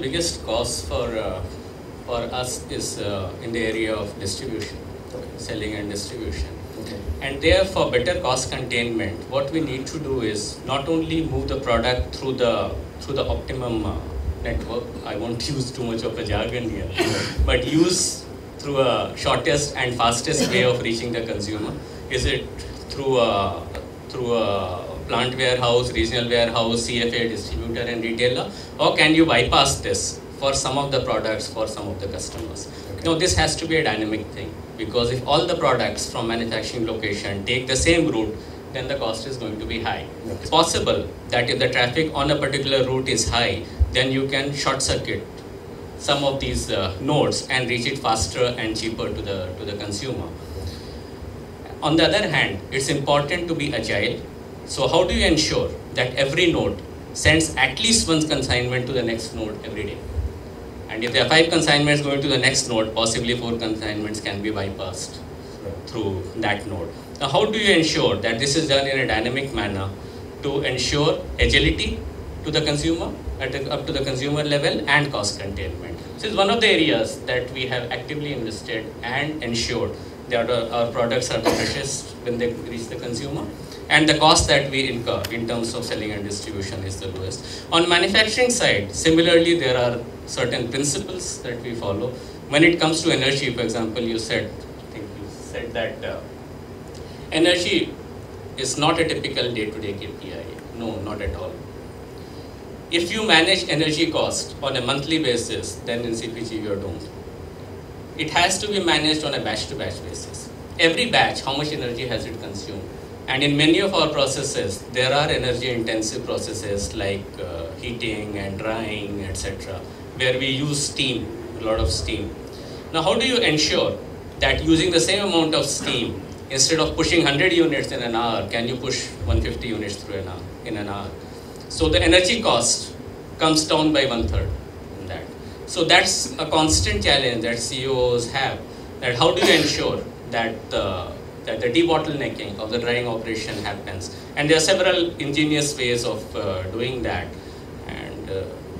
biggest cost for us is in the area of distribution, selling and distribution. And there, for better cost containment, what we need to do is not only move the product through the optimum network. I won't use too much of a jargon here, but use through a shortest and fastest way of reaching the consumer. Is it through a plant warehouse, regional warehouse, CFA, distributor and retailer, or can you bypass this for some of the products, for some of the customers? Now this has to be a dynamic thing, because if all the products from manufacturing location take the same route, then the cost is going to be high. It's possible that if the traffic on a particular route is high, then you can short circuit some of these nodes and reach it faster and cheaper to the consumer. On the other hand, it's important to be agile. So how do you ensure that every node sends at least one consignment to the next node every day? And if there are 5 consignments going to the next node, possibly 4 consignments can be bypassed through that node. Now, how do you ensure that this is done in a dynamic manner to ensure agility to the consumer, up to the consumer level, and cost containment? This is one of the areas that we have actively invested and ensured that our products are the freshest when they reach the consumer, and the cost that we incur in terms of selling and distribution is the lowest. On manufacturing side, similarly, there are certain principles that we follow. When it comes to energy, for example, I think you said that energy is not a typical day-to-day KPI. No, not at all. If you manage energy cost on a monthly basis, then in CPG you are doomed. It has to be managed on a batch-to-batch basis. Every batch, how much energy has it consumed? And in many of our processes, there are energy-intensive processes like heating and drying, etc., where we use steam, a lot of steam. Now, how do you ensure that using the same amount of steam, instead of pushing 100 units in an hour, can you push 150 units through in an hour? So the energy cost comes down by 1/3 in that. So that's a constant challenge that CEOs have, that how do you ensure that the debottlenecking of the drying operation happens. And there are several ingenious ways of doing that. And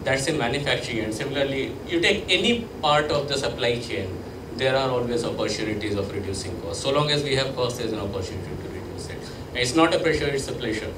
that's in manufacturing. And similarly, you take any part of the supply chain, there are always opportunities of reducing costs. So long as we have costs, there's an opportunity to reduce it. And it's not a pressure, it's a pleasure.